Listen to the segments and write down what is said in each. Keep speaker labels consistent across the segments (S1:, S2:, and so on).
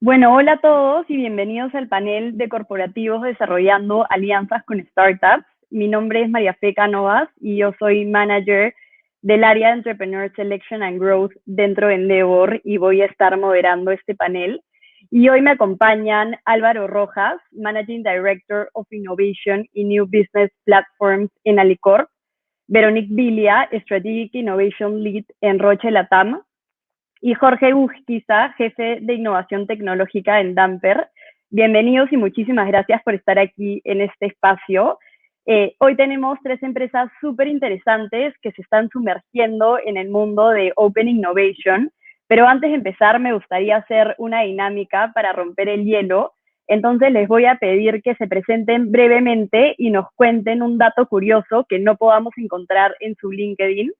S1: Bueno, hola a todos y bienvenidos al panel de corporativos desarrollando alianzas con startups. Mi nombre es María Fe Cánovas y yo soy manager del área de Entrepreneur Selection and Growth dentro de Endeavor y voy a estar moderando este panel. Y hoy me acompañan Álvaro Rojas, Managing Director of Innovation y New Business Platforms en Alicorp, Veronique Vilia, Strategic Innovation Lead en Roche Latam, y Jorge Busquiza, jefe de innovación tecnológica en Damper. Bienvenidos y muchísimas gracias por estar aquí en este espacio. Hoy tenemos tres empresas súper interesantes que se están sumergiendo en el mundo de Open Innovation, pero antes de empezar me gustaría hacer una dinámica para romper el hielo. Entonces les voy a pedir que se presenten brevemente y nos cuenten un dato curioso que no podamos encontrar en su LinkedIn.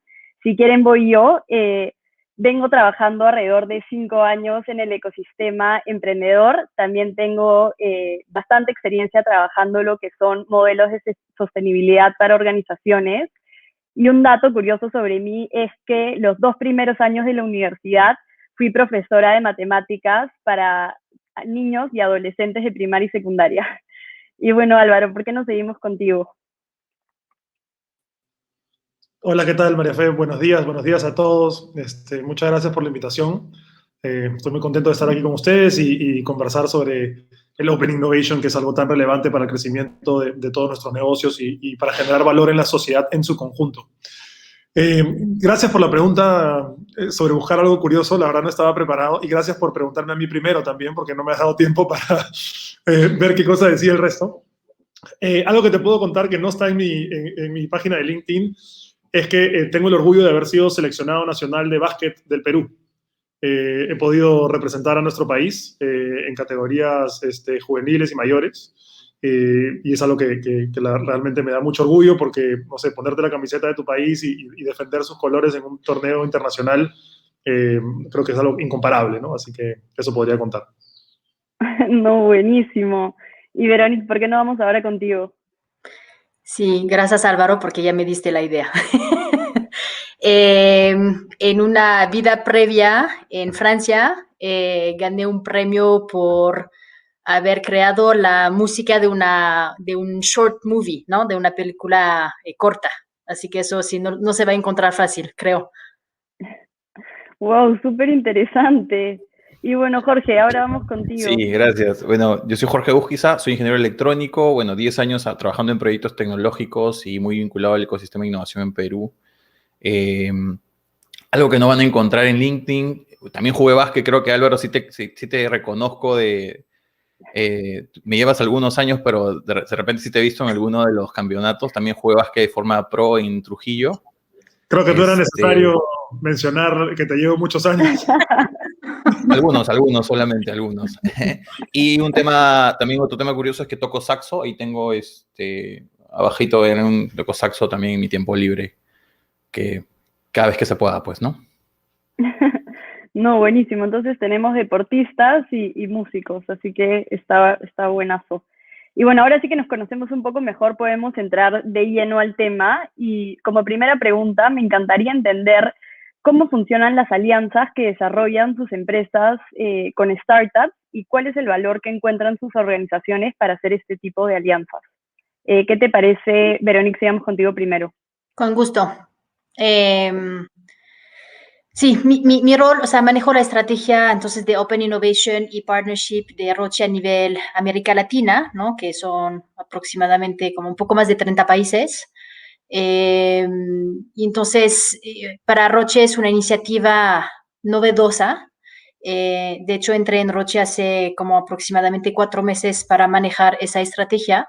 S1: Si quieren voy yo. Vengo trabajando alrededor de 5 años en el ecosistema emprendedor. También tengo bastante experiencia trabajando lo que son modelos de sostenibilidad para organizaciones. Y un dato curioso sobre mí es que los 2 primeros años de la universidad fui profesora de matemáticas para niños y adolescentes de primaria y secundaria. Y bueno, Álvaro, ¿por qué no seguimos contigo?
S2: Hola, ¿qué tal, María Fe? Buenos días a todos. Muchas gracias por la invitación. Estoy muy contento de estar aquí con ustedes y conversar sobre el Open Innovation, que es algo tan relevante para el crecimiento de todos nuestros negocios y para generar valor en la sociedad en su conjunto. Gracias por la pregunta sobre buscar algo curioso. La verdad no estaba preparado y gracias por preguntarme a mí primero también, porque no me has dado tiempo para ver qué cosa decía el resto. Algo que te puedo contar que no está en mi página de LinkedIn es que tengo el orgullo de haber sido seleccionado nacional de básquet del Perú. He podido representar a nuestro país en categorías juveniles y mayores. Y es algo que realmente me da mucho orgullo porque, no sé, ponerte la camiseta de tu país y defender sus colores en un torneo internacional, creo que es algo incomparable, ¿no? Así que eso podría contar.
S1: No, buenísimo. Y Verónica, ¿por qué no vamos ahora contigo?
S3: Sí, gracias Álvaro, porque ya me diste la idea. En una vida previa en Francia, gané un premio por haber creado la música de un short movie, ¿no? De una película corta. Así que eso sí, no se va a encontrar fácil, creo.
S1: Wow, súper interesante. Y bueno, Jorge, ahora vamos contigo.
S4: Sí, gracias. Bueno, yo soy Jorge Busquiza, soy ingeniero electrónico, bueno, 10 años trabajando en proyectos tecnológicos y muy vinculado al ecosistema de innovación en Perú. Eh, Algo que no van a encontrar en LinkedIn, también jugué básquet, creo que Álvaro sí te reconozco me llevas algunos años, pero de repente sí te he visto en alguno de los campeonatos, también jugué básquet de forma pro en Trujillo.
S2: Creo que no era necesario mencionar que te llevo muchos años.
S4: Algunos, solamente algunos. Y también otro tema curioso es que toco saxo y tengo abajito toco saxo también en mi tiempo libre, que cada vez que se pueda, pues, ¿no?
S1: No, buenísimo. Entonces tenemos deportistas y músicos, así que está buenazo. Y bueno, ahora sí que nos conocemos un poco mejor, podemos entrar de lleno al tema. Y como primera pregunta, me encantaría entender cómo funcionan las alianzas que desarrollan sus empresas con startups y cuál es el valor que encuentran sus organizaciones para hacer este tipo de alianzas. ¿Qué te parece, Verónica? Sigamos contigo primero.
S3: Con gusto. Sí, mi rol, o sea, manejo la estrategia entonces de Open Innovation y Partnership de Roche a nivel América Latina, ¿no? Que son aproximadamente como un poco más de 30 países. Y entonces, para Roche es una iniciativa novedosa. De hecho, entré en Roche hace como aproximadamente 4 meses para manejar esa estrategia.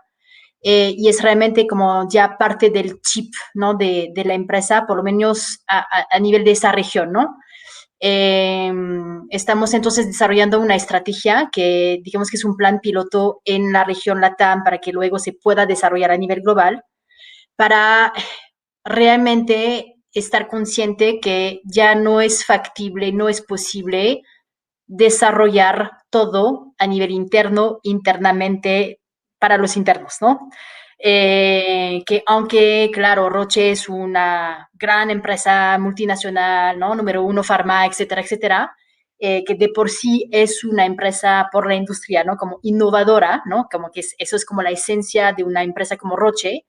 S3: Y es realmente como ya parte del chip, ¿no? De la empresa, por lo menos a nivel de esa región, ¿no? Estamos entonces desarrollando una estrategia que digamos que es un plan piloto en la región LATAM para que luego se pueda desarrollar a nivel global, para realmente estar consciente que ya no es factible, no es posible desarrollar todo a nivel interno, internamente, para los internos, ¿no? Que aunque, claro, Roche es una gran empresa multinacional, ¿no? Número 1, farma, etcétera, etcétera, que de por sí es una empresa por la industria, ¿no? Como innovadora, ¿no? Como que eso es como la esencia de una empresa como Roche,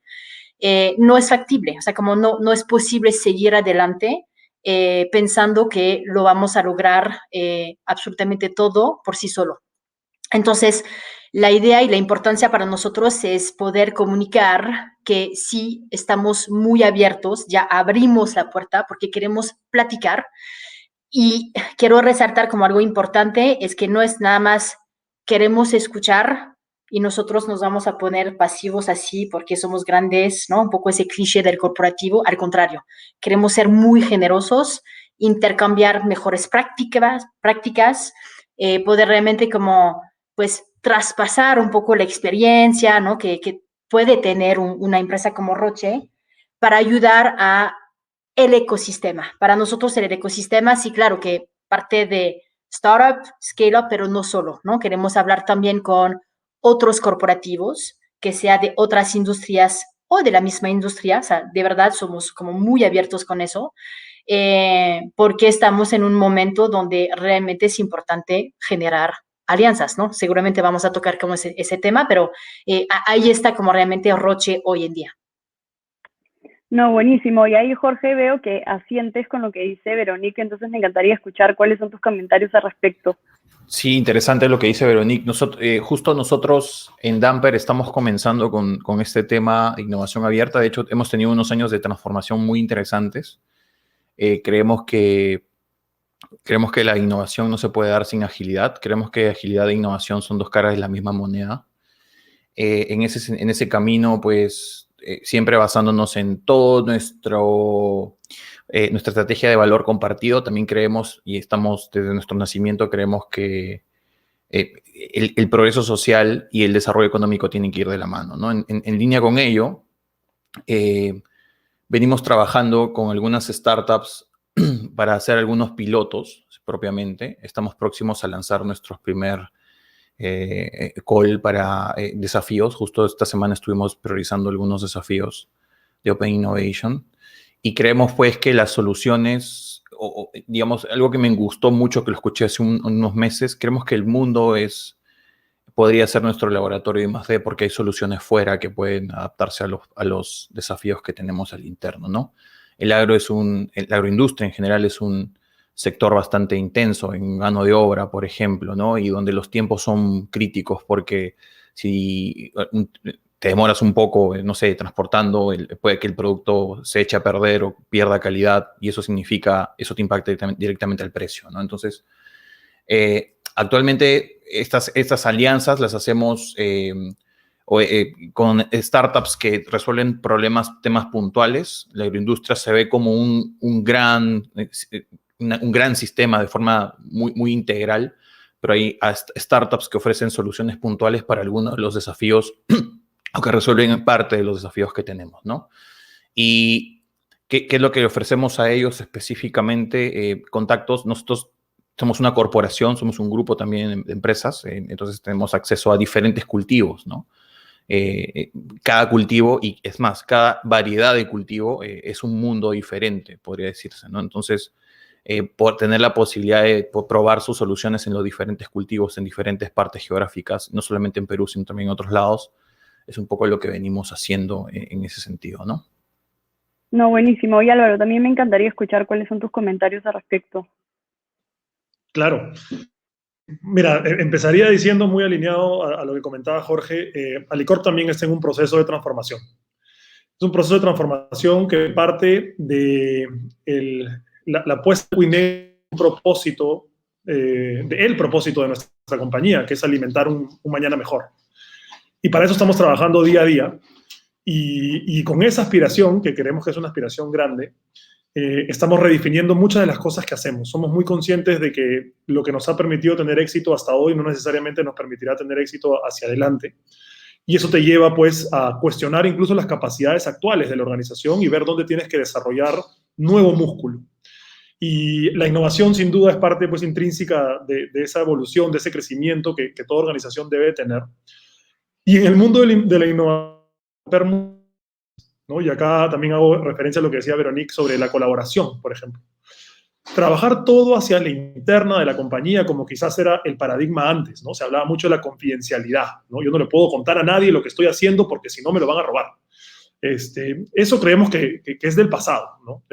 S3: no es factible, o sea, como no es posible seguir adelante pensando que lo vamos a lograr absolutamente todo por sí solo. Entonces, la idea y la importancia para nosotros es poder comunicar que sí estamos muy abiertos, ya abrimos la puerta porque queremos platicar. Y quiero resaltar como algo importante es que no es nada más queremos escuchar y nosotros nos vamos a poner pasivos así porque somos grandes, ¿no? Un poco ese cliché del corporativo. Al contrario, queremos ser muy generosos, intercambiar mejores prácticas, poder realmente como, pues, traspasar un poco la experiencia, ¿no? Que puede tener una empresa como Roche para ayudar a el ecosistema. Para nosotros el ecosistema, sí, claro que parte de startup, scale-up, pero no solo, ¿no? Queremos hablar también con otros corporativos, que sea de otras industrias o de la misma industria, o sea, de verdad somos como muy abiertos con eso, porque estamos en un momento donde realmente es importante generar alianzas, ¿no? Seguramente vamos a tocar como ese tema, pero ahí está como realmente Roche hoy en día.
S1: No, buenísimo. Y ahí, Jorge, veo que asientes con lo que dice Veronique, entonces me encantaría escuchar cuáles son tus comentarios al respecto.
S4: Sí, interesante lo que dice Veronique. Justo nosotros en Damper estamos comenzando con este tema de innovación abierta. De hecho, hemos tenido unos años de transformación muy interesantes. Creemos que la innovación no se puede dar sin agilidad. Creemos que agilidad e innovación son dos caras de la misma moneda. En ese camino, pues, siempre basándonos en todo nuestra estrategia de valor compartido, también creemos, y estamos desde nuestro nacimiento, creemos que el progreso social y el desarrollo económico tienen que ir de la mano, ¿no? En línea con ello, venimos trabajando con algunas startups para hacer algunos pilotos propiamente. Estamos próximos a lanzar nuestros primer call para desafíos. Justo esta semana estuvimos priorizando algunos desafíos de Open Innovation y creemos pues que las soluciones, digamos, algo que me gustó mucho, que lo escuché hace unos meses, creemos que el mundo podría ser nuestro laboratorio de I+D porque hay soluciones fuera que pueden adaptarse a los desafíos que tenemos al interno, ¿no? La agroindustria en general es un sector bastante intenso en mano de obra, por ejemplo, ¿no? Y donde los tiempos son críticos porque si te demoras un poco, no sé, transportando, puede que el producto se eche a perder o pierda calidad y eso te impacta directamente al precio, ¿no? Entonces, actualmente estas alianzas las hacemos con startups que resuelven temas puntuales. La agroindustria se ve como un gran sistema de forma muy, muy integral, pero hay startups que ofrecen soluciones puntuales para algunos de los desafíos o que resuelven parte de los desafíos que tenemos, ¿no? Y ¿qué es lo que ofrecemos a ellos específicamente? Contactos. Nosotros somos una corporación, somos un grupo también de empresas, entonces tenemos acceso a diferentes cultivos, ¿no? Cada cultivo, y es más, cada variedad de cultivo es un mundo diferente, podría decirse, ¿no? Entonces, por tener la posibilidad de probar sus soluciones en los diferentes cultivos, en diferentes partes geográficas, no solamente en Perú, sino también en otros lados, es un poco lo que venimos haciendo en ese sentido, ¿no?
S1: No, buenísimo. Y Álvaro, también me encantaría escuchar cuáles son tus comentarios al respecto.
S2: Claro. Mira, empezaría diciendo muy alineado a lo que comentaba Jorge, Alicorp también está en un proceso de transformación. Es un proceso de transformación que parte de la puesta en un propósito, el propósito de nuestra compañía, que es alimentar un mañana mejor. Y para eso estamos trabajando día a día. Y con esa aspiración, que creemos que es una aspiración grande, estamos redefiniendo muchas de las cosas que hacemos. Somos muy conscientes de que lo que nos ha permitido tener éxito hasta hoy no necesariamente nos permitirá tener éxito hacia adelante. Y eso te lleva, pues, a cuestionar incluso las capacidades actuales de la organización y ver dónde tienes que desarrollar nuevo músculo. Y la innovación, sin duda, es parte, pues, intrínseca de esa evolución, de ese crecimiento que toda organización debe tener. Y en el mundo de la innovación, ¿no? Y acá también hago referencia a lo que decía Veronique sobre la colaboración, por ejemplo. trabajar todo hacia la interna de la compañía, como quizás era el paradigma antes, ¿no? Se hablaba mucho de la confidencialidad, ¿no? Yo no le puedo contar a nadie lo que estoy haciendo porque si no me lo van a robar. Eso creemos que es del pasado, ¿no?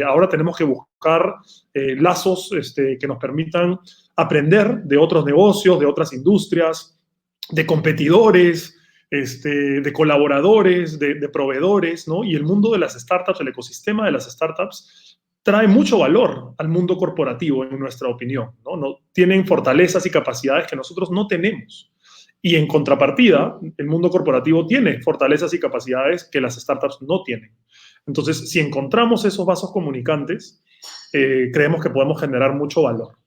S2: Ahora tenemos que buscar lazos que nos permitan aprender de otros negocios, de otras industrias, de competidores, de colaboradores, de proveedores, ¿no? Y el mundo de las startups, el ecosistema de las startups, trae mucho valor al mundo corporativo, en nuestra opinión, ¿no? Tienen fortalezas y capacidades que nosotros no tenemos. Y en contrapartida, el mundo corporativo tiene fortalezas y capacidades que las startups no tienen. Entonces, si encontramos esos vasos comunicantes, creemos que podemos generar mucho valor.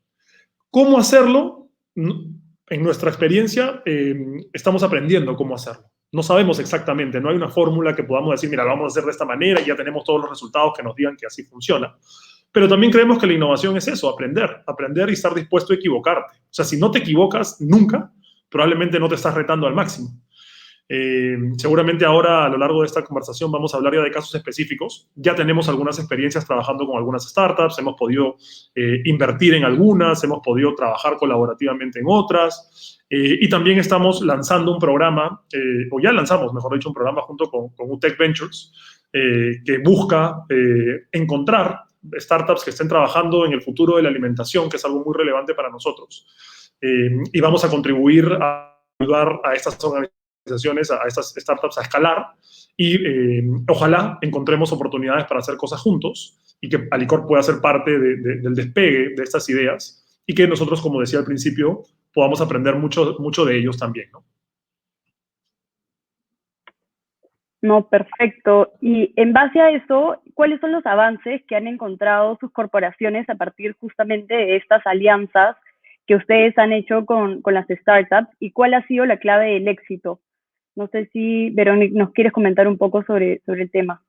S2: ¿Cómo hacerlo? En nuestra experiencia, estamos aprendiendo cómo hacerlo. No sabemos exactamente, no hay una fórmula que podamos decir, mira, lo vamos a hacer de esta manera y ya tenemos todos los resultados que nos digan que así funciona. Pero también creemos que la innovación es eso, aprender y estar dispuesto a equivocarte. O sea, si no te equivocas nunca, probablemente no te estás retando al máximo. Seguramente ahora, a lo largo de esta conversación, vamos a hablar ya de casos específicos. Ya tenemos algunas experiencias trabajando con algunas startups, hemos podido invertir en algunas, hemos podido trabajar colaborativamente en otras, y también estamos lanzando un programa, o ya lanzamos, mejor dicho, un programa junto con UTEC Ventures, que busca encontrar startups que estén trabajando en el futuro de la alimentación, que es algo muy relevante para nosotros. Y vamos a contribuir a ayudar a estas organizaciones, a estas startups a escalar y ojalá encontremos oportunidades para hacer cosas juntos y que Alicorp pueda ser parte del despegue de estas ideas y que nosotros, como decía al principio, podamos aprender mucho de ellos también, ¿no?
S1: No, perfecto. Y en base a eso, ¿cuáles son los avances que han encontrado sus corporaciones a partir justamente de estas alianzas que ustedes han hecho con las startups? ¿Y cuál ha sido la clave del éxito? No sé si, Verónica, nos quieres comentar un poco sobre el tema.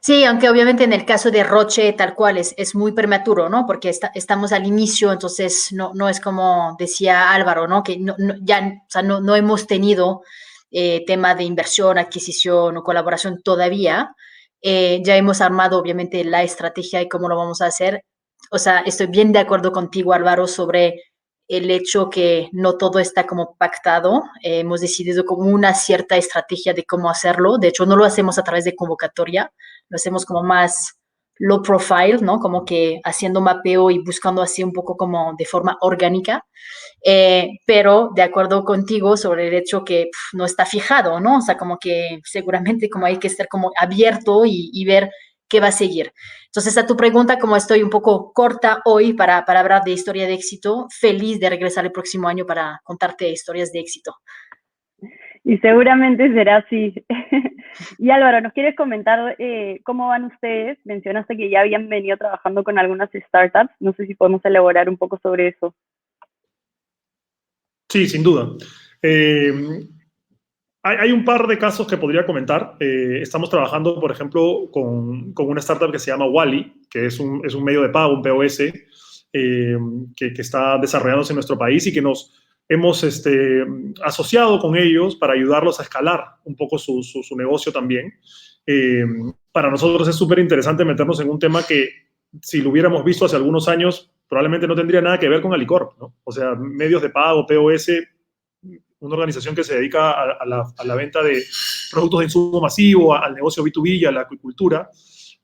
S3: Sí, aunque obviamente en el caso de Roche tal cual es muy prematuro, ¿no? Porque estamos al inicio, entonces no es como decía Álvaro, ¿no? Que ya, o sea, no hemos tenido tema de inversión, adquisición o colaboración todavía. Ya hemos armado obviamente la estrategia y cómo lo vamos a hacer. O sea, estoy bien de acuerdo contigo, Álvaro, sobre el hecho que no todo está como pactado. Hemos decidido como una cierta estrategia de cómo hacerlo. De hecho, no lo hacemos a través de convocatoria, lo hacemos como más low profile, ¿no? Como que haciendo mapeo y buscando así un poco como de forma orgánica. Pero de acuerdo contigo sobre el hecho que no está fijado, ¿no? O sea, como que seguramente como hay que estar como abierto y ver qué va a seguir. Entonces, a tu pregunta, como estoy un poco corta hoy para hablar de historia de éxito, feliz de regresar el próximo año para contarte historias de éxito.
S1: Y seguramente será así. Y Álvaro, ¿nos quieres comentar cómo van ustedes? Mencionaste que ya habían venido trabajando con algunas startups. No sé si podemos elaborar un poco sobre eso.
S2: Sí, sin duda. Hay un par de casos que podría comentar. Estamos trabajando, por ejemplo, con una startup que se llama Wally, que es un medio de pago, un POS, que está desarrollándose en nuestro país y que nos hemos asociado con ellos para ayudarlos a escalar un poco su negocio también. Para nosotros es súper interesante meternos en un tema que, si lo hubiéramos visto hace algunos años, probablemente no tendría nada que ver con Alicorp, ¿no? O sea, medios de pago, POS, una organización que se dedica a la venta de productos de insumo masivo, al negocio B2B y a la acuicultura,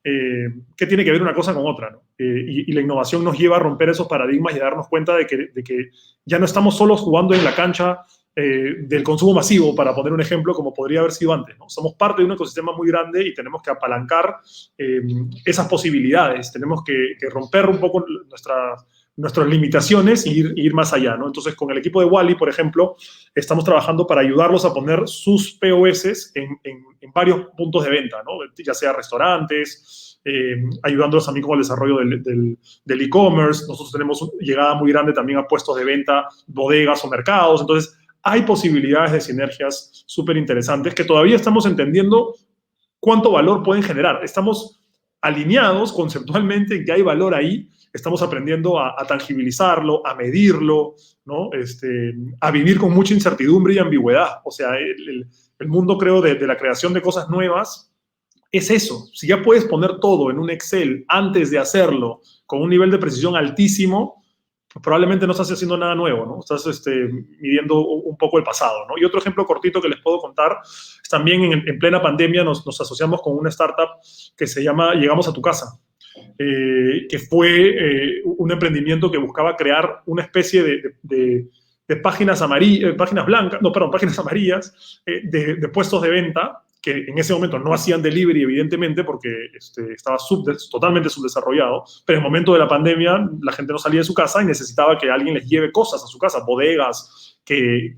S2: que tiene que ver una cosa con otra, ¿no? Y la innovación nos lleva a romper esos paradigmas y a darnos cuenta de que ya no estamos solos jugando en la cancha del consumo masivo, para poner un ejemplo, como podría haber sido antes, ¿no? Somos parte de un ecosistema muy grande y tenemos que apalancar esas posibilidades, tenemos que romper un poco nuestras limitaciones e ir más allá, ¿no? Entonces, con el equipo de Wally, por ejemplo, estamos trabajando para ayudarlos a poner sus POS en varios puntos de venta, ¿no? Ya sea restaurantes, ayudándolos también con el desarrollo del e-commerce. Nosotros tenemos llegada muy grande también a puestos de venta, bodegas o mercados. Entonces, hay posibilidades de sinergias súper interesantes que todavía estamos entendiendo cuánto valor pueden generar. Estamos alineados conceptualmente en que hay valor ahí. Estamos aprendiendo a tangibilizarlo, a medirlo, ¿no? A vivir con mucha incertidumbre y ambigüedad. O sea, el mundo, creo, de la creación de cosas nuevas es eso. Si ya puedes poner todo en un Excel antes de hacerlo con un nivel de precisión altísimo, pues probablemente no estás haciendo nada nuevo, ¿no? Estás midiendo un poco el pasado, ¿no? Y otro ejemplo cortito que les puedo contar es también en plena pandemia nos asociamos con una startup que se llama Llegamos a tu casa, que fue un emprendimiento que buscaba crear una especie de páginas amarillas, páginas blancas, no, perdón, páginas amarillas de puestos de venta que en ese momento no hacían delivery, evidentemente, porque estaba totalmente subdesarrollado, pero en el momento de la pandemia la gente no salía de su casa y necesitaba que alguien les lleve cosas a su casa, bodegas que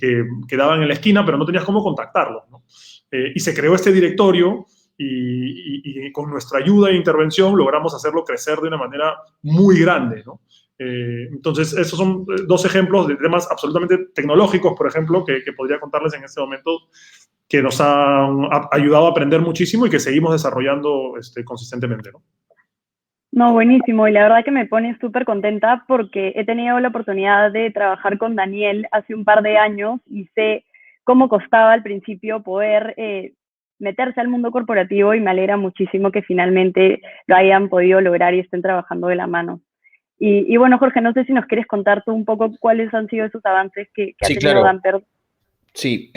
S2: quedaban en la esquina, pero no tenías cómo contactarlos, ¿no? Y se creó este directorio y con nuestra ayuda e intervención logramos hacerlo crecer de una manera muy grande, ¿no? Entonces, esos son dos ejemplos de temas absolutamente tecnológicos, por ejemplo, que podría contarles en este momento, que nos han ayudado a aprender muchísimo y que seguimos desarrollando consistentemente, ¿no?
S1: No, buenísimo. Y la verdad que me pone súper contenta porque he tenido la oportunidad de trabajar con Daniel hace un par de años y sé cómo costaba al principio poder meterse al mundo corporativo y me alegra muchísimo que finalmente lo hayan podido lograr y estén trabajando de la mano. Y bueno, Jorge, no sé si nos quieres contar tú un poco cuáles han sido esos avances que ha tenido
S4: claro.
S1: Damper.
S4: Sí,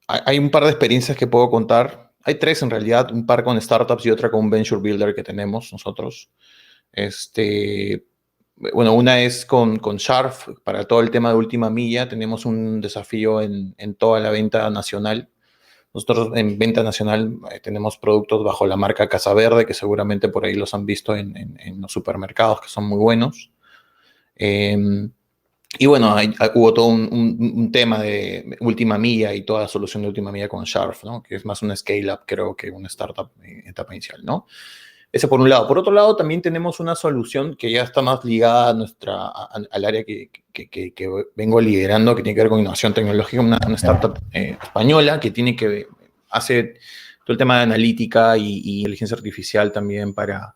S4: hay un par de experiencias que puedo contar. Hay tres en realidad, un par con startups y otra con un venture builder que tenemos nosotros. Bueno, una es con Sharf, para todo el tema de última milla. Tenemos un desafío en toda la venta nacional. Nosotros en venta nacional tenemos productos bajo la marca Casa Verde, que seguramente por ahí los han visto en los supermercados, que son muy buenos. Y bueno, hubo todo un tema de última milla y toda la solución de última milla con Sharf, ¿no? Que es más una scale-up, creo, que una startup en etapa inicial, ¿no? Ese por un lado. Por otro lado, también tenemos una solución que ya está más ligada al área que vengo liderando, que tiene que ver con innovación tecnológica, una startup española que hace todo el tema de analítica y inteligencia artificial también para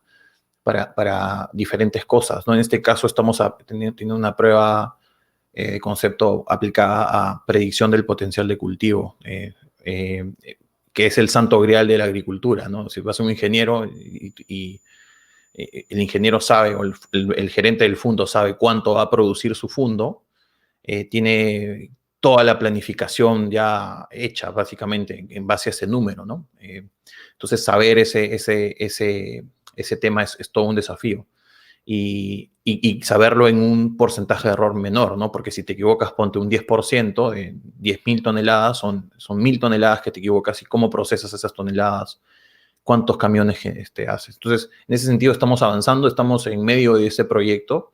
S4: diferentes cosas, ¿no? En este caso estamos teniendo una prueba de concepto aplicada a predicción del potencial de cultivo, que es el santo grial de la agricultura, ¿no? Si vas a un ingeniero y el ingeniero sabe, o el gerente del fondo sabe cuánto va a producir su fondo, tiene toda la planificación ya hecha, básicamente, en base a ese número, ¿no? Entonces, saber ese tema es todo un desafío. Y saberlo en un porcentaje de error menor, ¿no? Porque si te equivocas, ponte un 10%, 10.000 toneladas, son 1.000 toneladas que te equivocas, y cómo procesas esas toneladas, cuántos camiones haces. Entonces, en ese sentido estamos avanzando, estamos en medio de ese proyecto.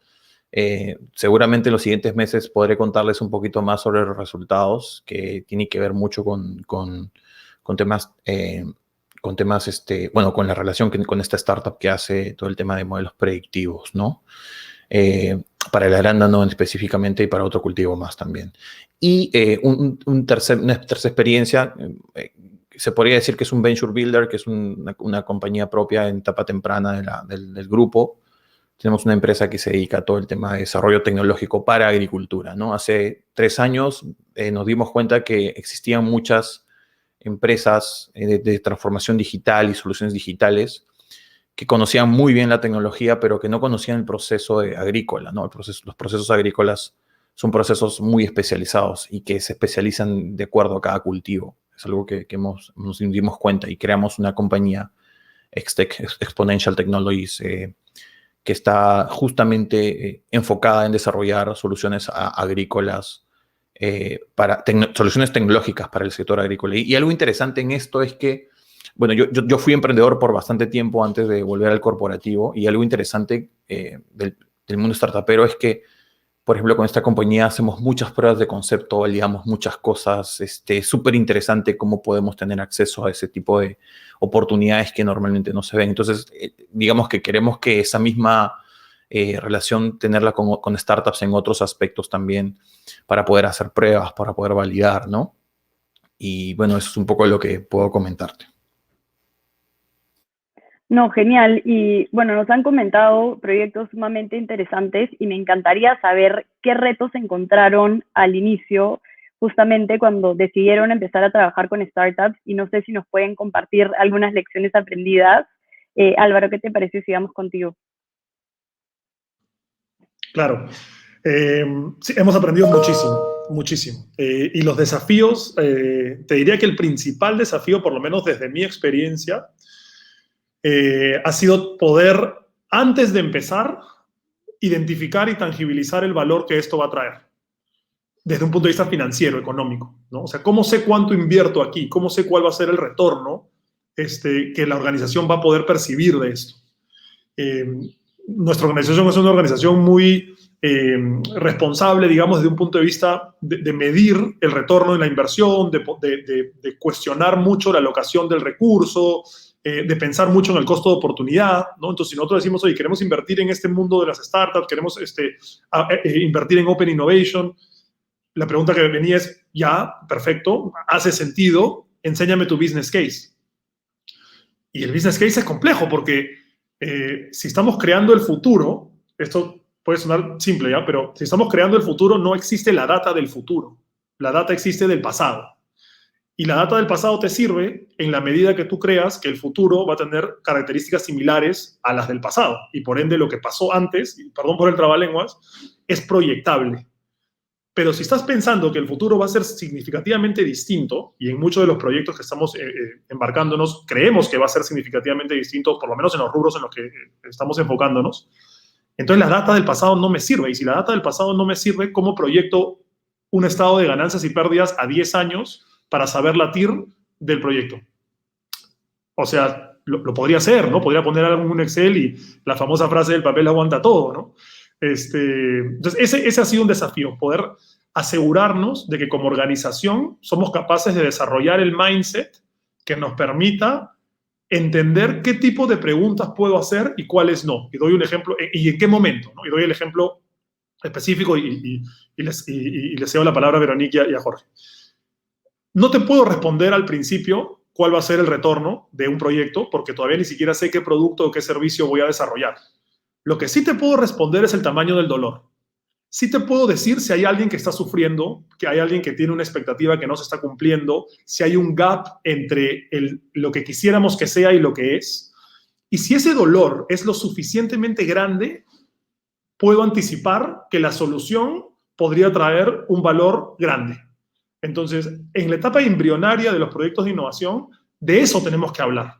S4: Seguramente en los siguientes meses podré contarles un poquito más sobre los resultados, que tiene que ver mucho con temas... bueno, con la relación con esta startup que hace todo el tema de modelos predictivos, ¿no? Para el arándano específicamente y para otro cultivo más también. Y una tercera experiencia, se podría decir que es un venture builder, que es una compañía propia en etapa temprana del grupo. Tenemos una empresa que se dedica a todo el tema de desarrollo tecnológico para agricultura, ¿no? Hace 3 años nos dimos cuenta que existían muchas empresas de transformación digital y soluciones digitales que conocían muy bien la tecnología, pero que no conocían el proceso agrícola, ¿no? Los procesos agrícolas son procesos muy especializados y que se especializan de acuerdo a cada cultivo. Es algo que nos dimos cuenta y creamos una compañía, Exponential Technologies, que está justamente enfocada en desarrollar soluciones agrícolas, soluciones tecnológicas para el sector agrícola. Y algo interesante en esto es que, bueno, yo fui emprendedor por bastante tiempo antes de volver al corporativo, y algo interesante del mundo startupero es que, por ejemplo, con esta compañía hacemos muchas pruebas de concepto, validamos muchas cosas. Es súper interesante cómo podemos tener acceso a ese tipo de oportunidades que normalmente no se ven. Entonces, digamos que queremos que esa misma relación tenerla con startups en otros aspectos también, para poder hacer pruebas, para poder validar, ¿no? Y bueno, eso es un poco lo que puedo comentarte.
S1: No, genial. Y bueno, nos han comentado proyectos sumamente interesantes y me encantaría saber qué retos encontraron al inicio, justamente cuando decidieron empezar a trabajar con startups, y no sé si nos pueden compartir algunas lecciones aprendidas. Álvaro, ¿qué te parece si vamos contigo?
S2: Claro. Sí, hemos aprendido muchísimo, muchísimo. Y los desafíos, te diría que el principal desafío, por lo menos desde mi experiencia, ha sido poder, antes de empezar, identificar y tangibilizar el valor que esto va a traer, desde un punto de vista financiero, económico, ¿no? O sea, ¿cómo sé cuánto invierto aquí? ¿Cómo sé cuál va a ser el retorno que la organización va a poder percibir de esto? Nuestra organización es una organización muy responsable, digamos, desde un punto de vista de medir el retorno de la inversión, de cuestionar mucho la alocación del recurso, de pensar mucho en el costo de oportunidad, ¿no? Entonces, si nosotros decimos, oye, queremos invertir en este mundo de las startups, queremos invertir en Open Innovation, la pregunta que venía es, ya, perfecto, hace sentido, enséñame tu business case. Y el business case es complejo porque si estamos creando el futuro, esto puede sonar simple ya, pero si estamos creando el futuro, no existe la data del futuro. La data existe del pasado. Y la data del pasado te sirve en la medida que tú creas que el futuro va a tener características similares a las del pasado. Y por ende, lo que pasó antes, y perdón por el trabalenguas, es proyectable. Pero si estás pensando que el futuro va a ser significativamente distinto, y en muchos de los proyectos que estamos embarcándonos, creemos que va a ser significativamente distinto, por lo menos en los rubros en los que estamos enfocándonos, entonces la data del pasado no me sirve. Y si la data del pasado no me sirve, ¿cómo proyecto un estado de ganancias y pérdidas a 10 años para saber la TIR del proyecto? O sea, lo podría hacer, ¿no? Podría poner algo en un Excel y la famosa frase del papel aguanta todo, ¿no? Entonces, ese ha sido un desafío, poder asegurarnos de que como organización somos capaces de desarrollar el mindset que nos permita entender qué tipo de preguntas puedo hacer y cuáles no. Y doy un ejemplo, y en qué momento, ¿no? Y doy el ejemplo específico y les cedo la palabra a Veronique y a Jorge. No te puedo responder al principio cuál va a ser el retorno de un proyecto porque todavía ni siquiera sé qué producto o qué servicio voy a desarrollar. Lo que sí te puedo responder es el tamaño del dolor. Sí te puedo decir si hay alguien que está sufriendo, que hay alguien que tiene una expectativa que no se está cumpliendo, si hay un gap entre lo que quisiéramos que sea y lo que es. Y si ese dolor es lo suficientemente grande, puedo anticipar que la solución podría traer un valor grande. Entonces, en la etapa embrionaria de los proyectos de innovación, de eso tenemos que hablar.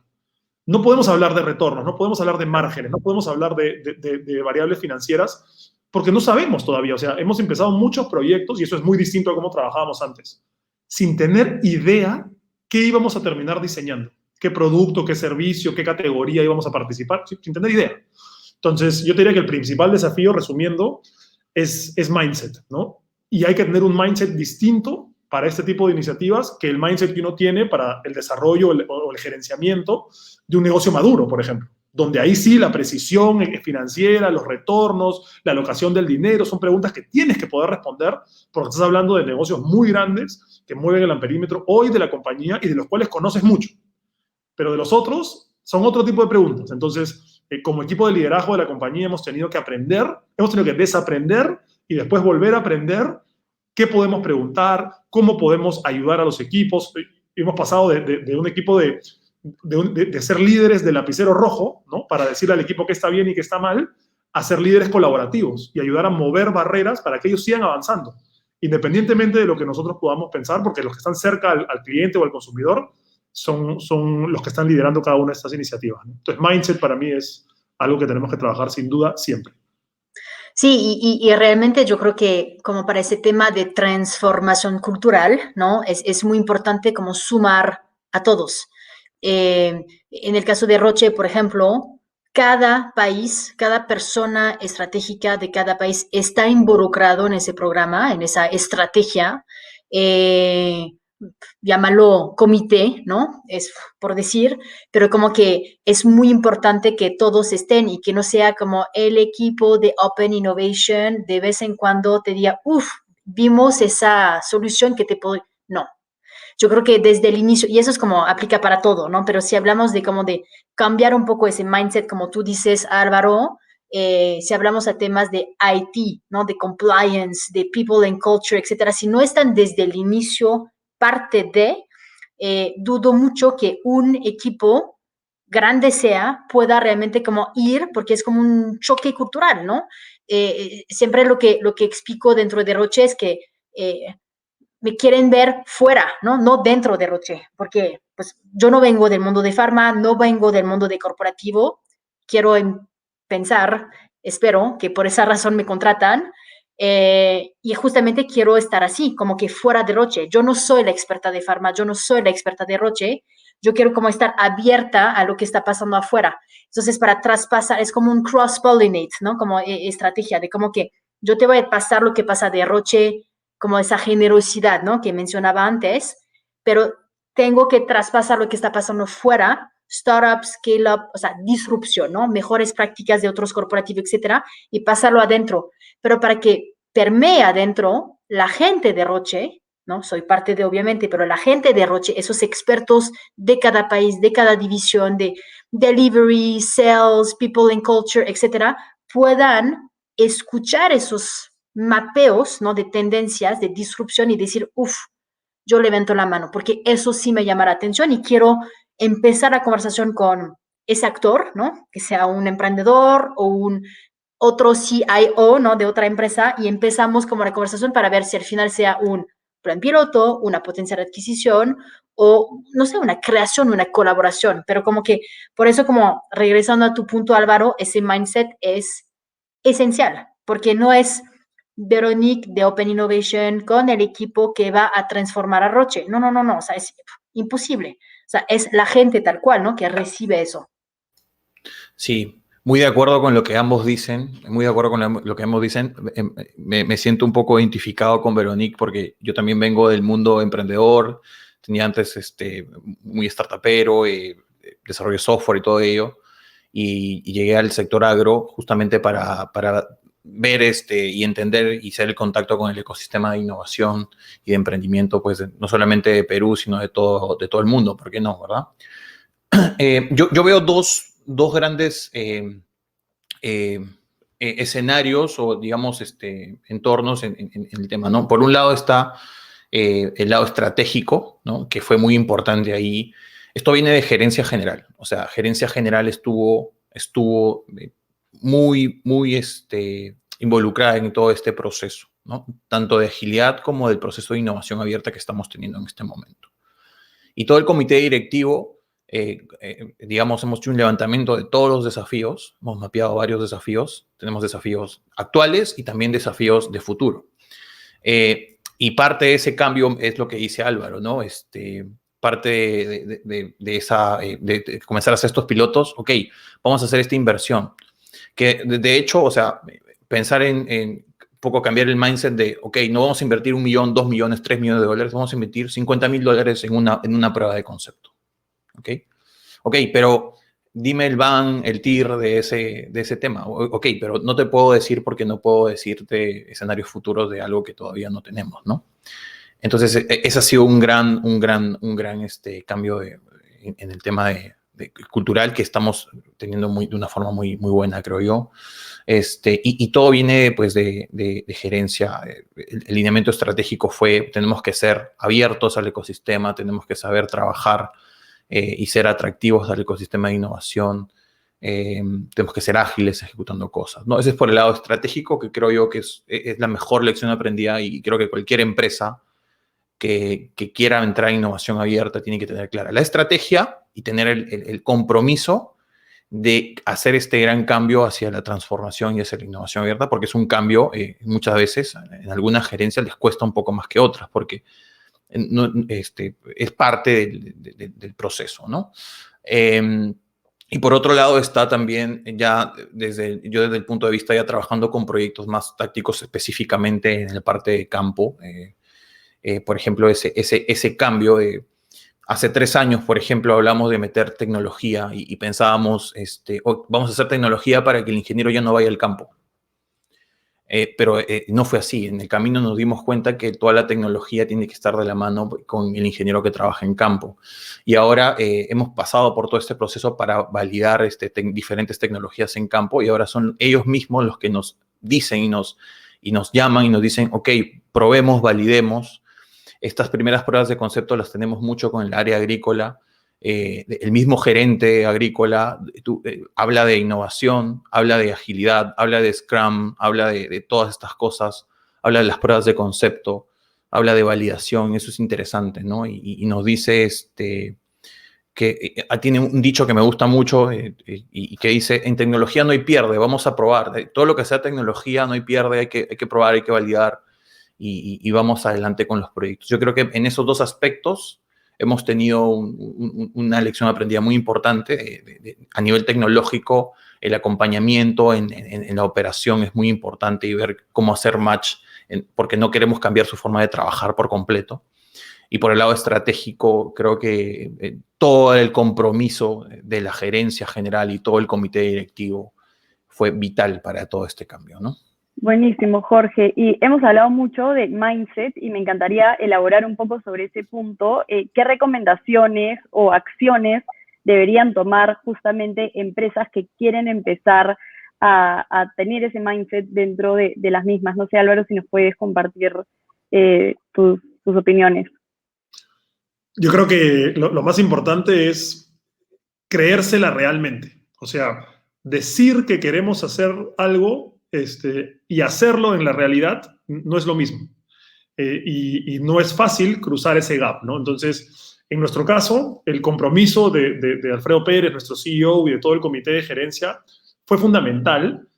S2: No podemos hablar de retornos, no podemos hablar de márgenes, no podemos hablar de variables financieras porque no sabemos todavía. O sea, hemos empezado muchos proyectos y eso es muy distinto a cómo trabajábamos antes, sin tener idea qué íbamos a terminar diseñando, qué producto, qué servicio, qué categoría íbamos a participar, sin tener idea. Entonces, yo te diría que el principal desafío, resumiendo, es mindset, ¿no? Y hay que tener un mindset distinto para este tipo de iniciativas que el mindset que uno tiene para el desarrollo o el gerenciamiento de un negocio maduro, por ejemplo, donde ahí sí la precisión financiera, los retornos, la alocación del dinero, son preguntas que tienes que poder responder porque estás hablando de negocios muy grandes que mueven el amperímetro hoy de la compañía y de los cuales conoces mucho. Pero de los otros son otro tipo de preguntas. Entonces, como equipo de liderazgo de la compañía hemos tenido que aprender, hemos tenido que desaprender y después volver a aprender qué podemos preguntar, cómo podemos ayudar a los equipos. Hemos pasado de un equipo de ser líderes de lapicero rojo, ¿no? Para decir al equipo qué está bien y qué está mal, a ser líderes colaborativos y ayudar a mover barreras para que ellos sigan avanzando, independientemente de lo que nosotros podamos pensar, porque los que están cerca al cliente o al consumidor son los que están liderando cada una de estas iniciativas, ¿no? Entonces, mindset para mí es algo que tenemos que trabajar sin duda siempre.
S3: Sí, y realmente yo creo que como para ese tema de transformación cultural, ¿no? Es muy importante como sumar a todos. En el caso de Roche, por ejemplo, cada país, cada persona estratégica de cada país está involucrado en ese programa, en esa estrategia. Llámalo comité, ¿no? Es por decir, pero como que es muy importante que todos estén y que no sea como el equipo de Open Innovation de vez en cuando te diga, vimos esa solución que te puedo... No, yo creo que desde el inicio, y eso es como aplica para todo, ¿no? Pero si hablamos de como de cambiar un poco ese mindset, como tú dices, Álvaro, si hablamos a temas de IT, ¿no? De compliance, de people and culture, etcétera, si no están desde el inicio parte de, dudo mucho que un equipo grande pueda realmente como ir, porque es como un choque cultural, ¿no? Siempre lo que explico dentro de Roche es que me quieren ver fuera, ¿no? No dentro de Roche, porque pues yo no vengo del mundo de farma, no vengo del mundo de corporativo, quiero pensar, espero que por esa razón me contratan, y justamente quiero estar así, como que fuera de Roche. Yo no soy la experta de farma, yo no soy la experta de Roche, yo quiero como estar abierta a lo que está pasando afuera. Entonces, para traspasar, es como un cross-pollinate, ¿no? Como estrategia de como que yo te voy a pasar lo que pasa de Roche, como esa generosidad, ¿no? Que mencionaba antes, pero tengo que traspasar lo que está pasando fuera, startup, scale-up, o sea, disrupción, ¿no? Mejores prácticas de otros corporativos, etcétera, y pasarlo adentro. Pero para que permee adentro la gente de Roche, ¿no? Soy parte de, obviamente, pero la gente de Roche, esos expertos de cada país, de cada división, de delivery, sales, people and culture, etcétera, puedan escuchar esos mapeos, ¿no? De tendencias, de disrupción y decir, uff, yo levanto la mano, porque eso sí me llama la atención y quiero empezar la conversación con ese actor, ¿no? Que sea un emprendedor o un otro CIO, ¿no? De otra empresa y empezamos como la conversación para ver si al final sea un plan piloto, una potencial adquisición o, no sé, una creación, una colaboración. Pero como que, por eso como regresando a tu punto, Álvaro, ese mindset es esencial, porque no es Veronique de Open Innovation con el equipo que va a transformar a Roche. No, no, no, no, o sea, es imposible. O sea, es la gente tal cual, ¿no? Que recibe eso.
S4: Sí, muy de acuerdo con lo que ambos dicen, muy de acuerdo con lo que ambos dicen. Me siento un poco identificado con Veronique porque yo también vengo del mundo emprendedor, tenía antes muy startupero, desarrollo de software y todo ello, y llegué al sector agro justamente para ver y entender y ser el contacto con el ecosistema de innovación y de emprendimiento, pues no solamente de Perú, sino de todo el mundo, ¿por qué no, verdad? Yo veo dos grandes escenarios o, digamos, entornos en el tema, ¿no? Por un lado está el lado estratégico, ¿no? Que fue muy importante ahí. Esto viene de gerencia general. O sea, gerencia general estuvo muy involucrada en todo este proceso, ¿no? Tanto de agilidad como del proceso de innovación abierta que estamos teniendo en este momento. Y todo el comité directivo, digamos, hemos hecho un levantamiento de todos los desafíos, hemos mapeado varios desafíos, tenemos desafíos actuales y también desafíos de futuro. Y parte de ese cambio es lo que dice Álvaro, ¿no? Parte de comenzar a hacer estos pilotos, ok, vamos a hacer esta inversión. Que de hecho, o sea, pensar en poco cambiar el mindset de, ok, no vamos a invertir 1 millón, 2 millones, 3 millones de dólares, vamos a invertir $50,000 en una prueba de concepto. Ok, pero dime el ban, el TIR de ese tema. Ok, pero no te puedo decir porque no puedo decirte escenarios futuros de algo que todavía no tenemos, ¿no? Entonces, ese ha sido un gran cambio en el tema cultural que estamos teniendo de una forma muy buena, creo yo. Y todo viene pues de gerencia. El lineamiento estratégico fue, tenemos que ser abiertos al ecosistema, tenemos que saber trabajar y ser atractivos al ecosistema de innovación. Tenemos que ser ágiles ejecutando cosas, ¿no? Ese es por el lado estratégico, que creo yo que es la mejor lección aprendida, y creo que cualquier empresa que quiera entrar en innovación abierta tiene que tener clara la estrategia y tener el compromiso de hacer este gran cambio hacia la transformación y hacia la innovación abierta, porque es un cambio, muchas veces, en algunas gerencias les cuesta un poco más que otras, porque es parte del proceso, ¿no? Y por otro lado está también yo desde el punto de vista ya trabajando con proyectos más tácticos específicamente en la parte de campo. Por ejemplo, ese cambio de hace 3 años, por ejemplo, hablamos de meter tecnología y pensábamos, vamos a hacer tecnología para que el ingeniero ya no vaya al campo. Pero no fue así. En el camino nos dimos cuenta que toda la tecnología tiene que estar de la mano con el ingeniero que trabaja en campo. Y ahora hemos pasado por todo este proceso para validar diferentes tecnologías en campo, y ahora son ellos mismos los que nos dicen y nos llaman y nos dicen, ok, probemos, validemos. Estas primeras pruebas de concepto las tenemos mucho con el área agrícola. El mismo gerente agrícola habla de innovación, habla de agilidad, habla de Scrum, habla de todas estas cosas, habla de las pruebas de concepto, habla de validación. Eso es interesante, ¿no? Y nos dice que tiene un dicho que me gusta mucho y que dice, en tecnología no hay pierde, vamos a probar. Todo lo que sea tecnología no hay pierde, hay que probar, hay que validar y vamos adelante con los proyectos. Yo creo que en esos dos aspectos hemos tenido una lección aprendida muy importante. A nivel tecnológico, el acompañamiento en la operación es muy importante, y ver cómo hacer match, porque no queremos cambiar su forma de trabajar por completo. Y por el lado estratégico, creo que todo el compromiso de la gerencia general y todo el comité directivo fue vital para todo este cambio, ¿no?
S1: Buenísimo, Jorge. Y hemos hablado mucho de mindset y me encantaría elaborar un poco sobre ese punto. ¿Qué recomendaciones o acciones deberían tomar justamente empresas que quieren empezar a tener ese mindset dentro de las mismas? No sé, Álvaro, si nos puedes compartir tus opiniones.
S2: Yo creo que lo más importante es creérsela realmente. O sea, decir que queremos hacer algo y hacerlo en la realidad no es lo mismo. Y no es fácil cruzar ese gap, ¿no? Entonces, en nuestro caso, el compromiso de Alfredo Pérez, nuestro CEO, y de todo el comité de gerencia fue fundamental.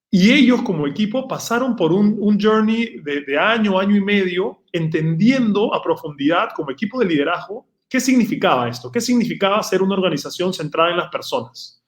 S2: Y ellos como equipo pasaron por un journey de año y medio, entendiendo a profundidad como equipo de liderazgo qué significaba esto, qué significaba ser una organización centrada en las personas.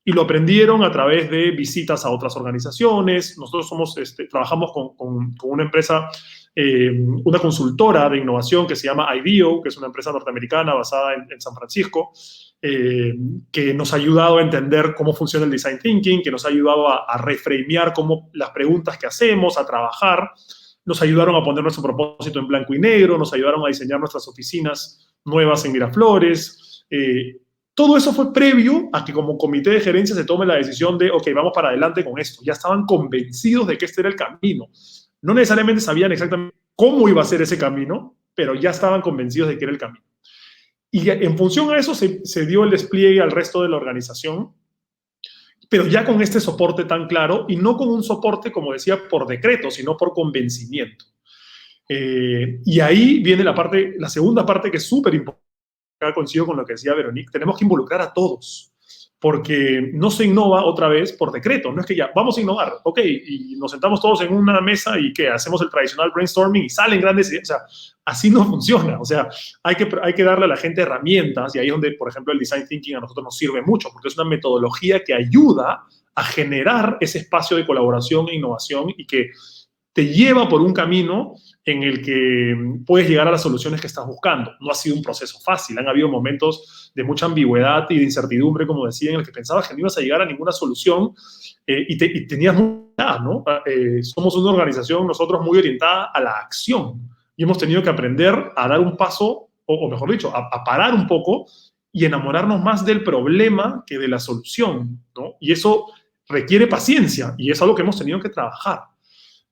S2: Y lo aprendieron a través de visitas a otras organizaciones. Nosotros trabajamos con una empresa, una consultora de innovación que se llama IDEO, que es una empresa norteamericana basada en San Francisco, que nos ha ayudado a entender cómo funciona el design thinking, que nos ha ayudado a reframear cómo las preguntas que hacemos, a trabajar. Nos ayudaron a poner nuestro propósito en blanco y negro, nos ayudaron a diseñar nuestras oficinas nuevas en Miraflores. Todo eso fue previo a que como comité de gerencia se tome la decisión de, ok, vamos para adelante con esto. Ya estaban convencidos de que este era el camino. No necesariamente sabían exactamente cómo iba a ser ese camino, pero ya estaban convencidos de que era el camino. Y en función a eso se dio el despliegue al resto de la organización, pero ya con este soporte tan claro, y no con un soporte, como decía, por decreto, sino por convencimiento. Y ahí viene la segunda parte, que es súper importante. Acá coincido con lo que decía Veronique, tenemos que involucrar a todos, porque no se innova otra vez por decreto. No es que ya vamos a innovar, ok, y nos sentamos todos en una mesa y que hacemos el tradicional brainstorming y salen grandes ideas. O sea, así no funciona. O sea, hay que darle a la gente herramientas, y ahí es donde, por ejemplo, el design thinking a nosotros nos sirve mucho, porque es una metodología que ayuda a generar ese espacio de colaboración e innovación, y que te lleva por un camino en el que puedes llegar a las soluciones que estás buscando. No ha sido un proceso fácil. Han habido momentos de mucha ambigüedad y de incertidumbre, como decía, en el que pensabas que no ibas a llegar a ninguna solución, y tenías mucha, ¿no? Somos una organización, nosotros, muy orientada a la acción, y hemos tenido que aprender a dar un paso, o mejor dicho, a parar un poco y enamorarnos más del problema que de la solución, ¿no? Y eso requiere paciencia, y es algo que hemos tenido que trabajar.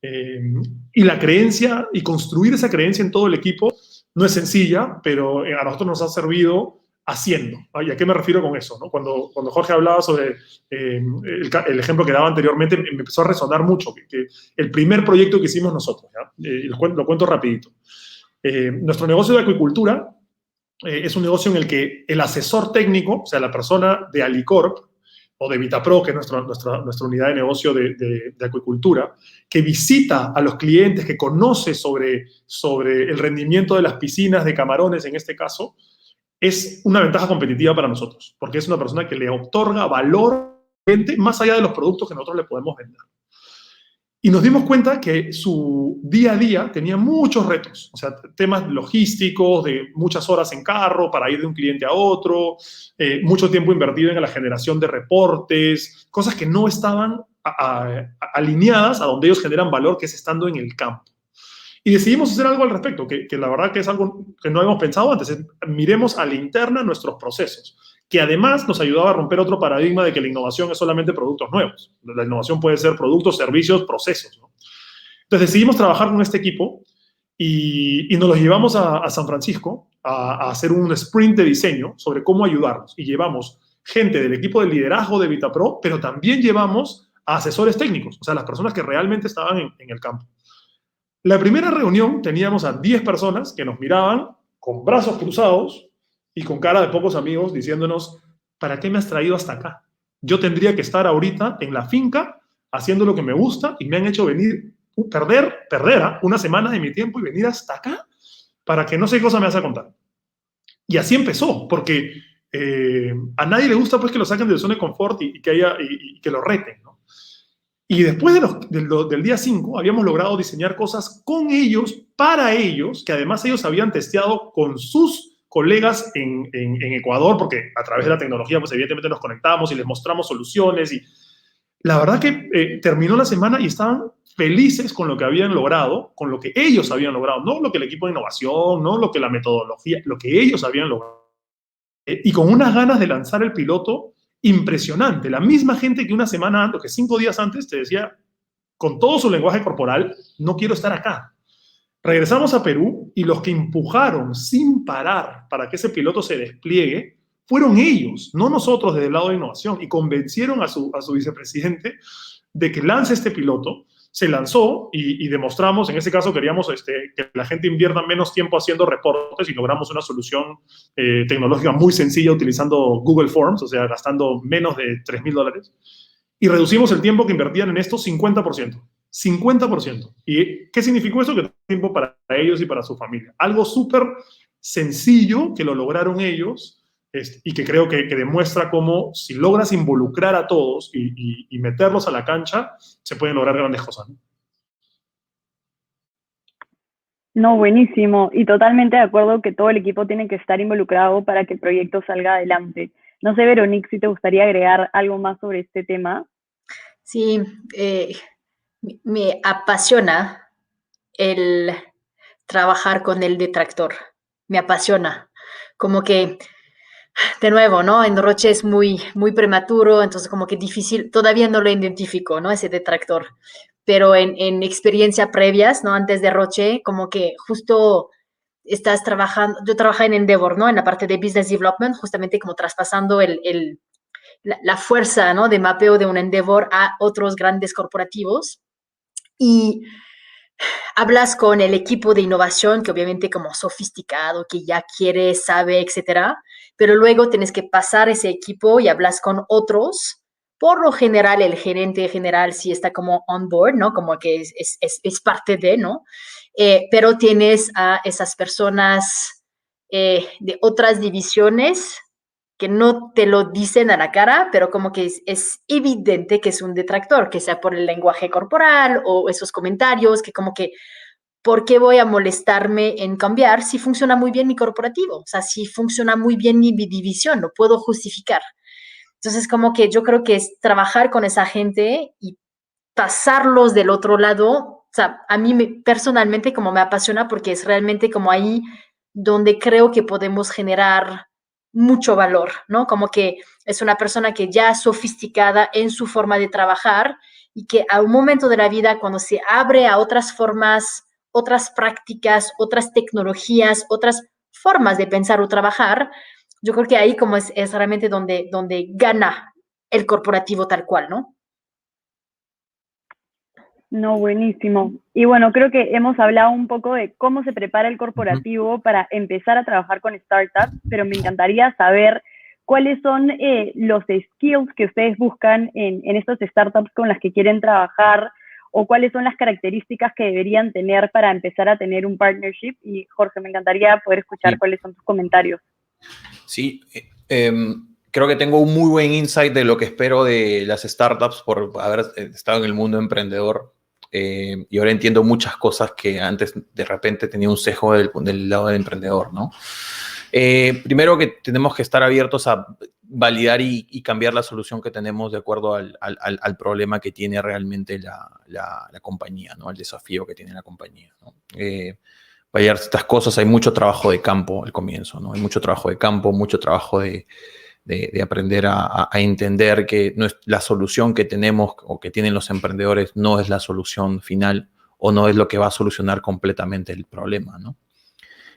S2: Y la creencia, y construir esa creencia en todo el equipo, no es sencilla, pero a nosotros nos ha servido haciendo. ¿Y a qué me refiero con eso, ¿no? Cuando Jorge hablaba sobre el ejemplo que daba anteriormente, me empezó a resonar mucho, que el primer proyecto que hicimos nosotros, lo cuento rapidito. Nuestro negocio de acuicultura es un negocio en el que el asesor técnico, o sea, la persona de Alicorp, o de Vitapro, que es nuestra unidad de negocio de acuicultura, que visita a los clientes, que conoce sobre el rendimiento de las piscinas de camarones, en este caso, es una ventaja competitiva para nosotros, porque es una persona que le otorga valor más allá de los productos que nosotros le podemos vender. Y nos dimos cuenta que su día a día tenía muchos retos, o sea, temas logísticos, de muchas horas en carro para ir de un cliente a otro, mucho tiempo invertido en la generación de reportes, cosas que no estaban alineadas a donde ellos generan valor, que es estando en el campo. Y decidimos hacer algo al respecto, que la verdad que es algo que no habíamos pensado antes. Miremos a la interna nuestros procesos, que además nos ayudaba a romper otro paradigma de que la innovación es solamente productos nuevos. La innovación puede ser productos, servicios, procesos, ¿no? Entonces decidimos trabajar con este equipo y nos los llevamos a San Francisco a hacer un sprint de diseño sobre cómo ayudarnos. Y llevamos gente del equipo de liderazgo de VitaPro, pero también llevamos a asesores técnicos, o sea, las personas que realmente estaban en el campo. La primera reunión teníamos a 10 personas que nos miraban con brazos cruzados y con cara de pocos amigos diciéndonos, ¿para qué me has traído hasta acá? Yo tendría que estar ahorita en la finca haciendo lo que me gusta y me han hecho venir, perder una semana de mi tiempo y venir hasta acá para que no sé qué cosa me vas a contar. Y así empezó, porque a nadie le gusta pues que lo saquen de su zona de confort y que lo reten, ¿no? Y después del día 5 habíamos logrado diseñar cosas con ellos, para ellos, que además ellos habían testeado con sus colegas en Ecuador, porque a través de la tecnología pues evidentemente nos conectamos y les mostramos soluciones. Y la verdad que terminó la semana y estaban felices con lo que habían logrado, con lo que ellos habían logrado, no lo que el equipo de innovación, no lo que la metodología, lo que ellos habían logrado. Y con unas ganas de lanzar el piloto impresionante. La misma gente que una semana antes, que 5 días antes, te decía, con todo su lenguaje corporal, no quiero estar acá. Regresamos a Perú y los que empujaron sin parar para que ese piloto se despliegue fueron ellos, no nosotros desde el lado de innovación, y convencieron a su vicepresidente de que lance este piloto. Se lanzó y demostramos, en ese caso queríamos que la gente invierta menos tiempo haciendo reportes y logramos una solución tecnológica muy sencilla utilizando Google Forms, o sea, gastando menos de $3,000. Y reducimos el tiempo que invertían en esto 50%. 50%. ¿Y qué significó eso? Que tiempo para ellos y para su familia. Algo súper sencillo que lo lograron ellos y que creo que demuestra cómo si logras involucrar a todos y meterlos a la cancha, se pueden lograr grandes cosas, ¿no?
S1: No, buenísimo. Y totalmente de acuerdo que todo el equipo tiene que estar involucrado para que el proyecto salga adelante. No sé, Veronique, si te gustaría agregar algo más sobre este tema.
S3: Sí, me apasiona el trabajar con el detractor. Me apasiona. Como que, de nuevo, ¿no? En Roche es muy, muy prematuro, entonces como que difícil, todavía no lo identifico, ¿no? Ese detractor. Pero en experiencia previas, ¿no? Antes de Roche, como que justo estás trabajando, yo trabajé en Endeavor, ¿no? En la parte de Business Development, justamente como traspasando la fuerza, ¿no? De mapeo de un Endeavor a otros grandes corporativos. Y hablas con el equipo de innovación, que obviamente como sofisticado, que ya quiere, sabe, etcétera, pero luego tienes que pasar ese equipo y hablas con otros. Por lo general, el gerente general sí está como on board, ¿no? Como que es parte de, ¿no? Pero tienes a esas personas de otras divisiones que no te lo dicen a la cara, pero como que es evidente que es un detractor, que sea por el lenguaje corporal o esos comentarios, que como que, ¿por qué voy a molestarme en cambiar si funciona muy bien mi corporativo? O sea, si funciona muy bien mi división, lo puedo justificar. Entonces, como que yo creo que es trabajar con esa gente y pasarlos del otro lado. O sea, a mí personalmente como me apasiona porque es realmente como ahí donde creo que podemos generar mucho valor, ¿no? Como que es una persona que ya es sofisticada en su forma de trabajar y que a un momento de la vida, cuando se abre a otras formas, otras prácticas, otras tecnologías, otras formas de pensar o trabajar, yo creo que ahí como es realmente donde gana el corporativo tal cual, ¿no?
S1: No, buenísimo. Y bueno, creo que hemos hablado un poco de cómo se prepara el corporativo para empezar a trabajar con startups, pero me encantaría saber cuáles son los skills que ustedes buscan en estas startups con las que quieren trabajar o cuáles son las características que deberían tener para empezar a tener un partnership. Y Jorge, me encantaría poder escuchar cuáles son tus comentarios.
S4: Sí, creo que tengo un muy buen insight de lo que espero de las startups por haber estado en el mundo emprendedor. Y ahora entiendo muchas cosas que antes de repente tenía un sesgo del lado del emprendedor, ¿no? Primero que tenemos que estar abiertos a validar y cambiar la solución que tenemos de acuerdo al problema que tiene realmente la compañía, ¿no? El desafío que tiene la compañía, ¿no? Validar estas cosas, hay mucho trabajo de campo al comienzo, ¿no? Hay mucho trabajo de campo, mucho trabajo de aprender a entender que no es la solución que tenemos o que tienen los emprendedores no es la solución final o no es lo que va a solucionar completamente el problema, ¿no?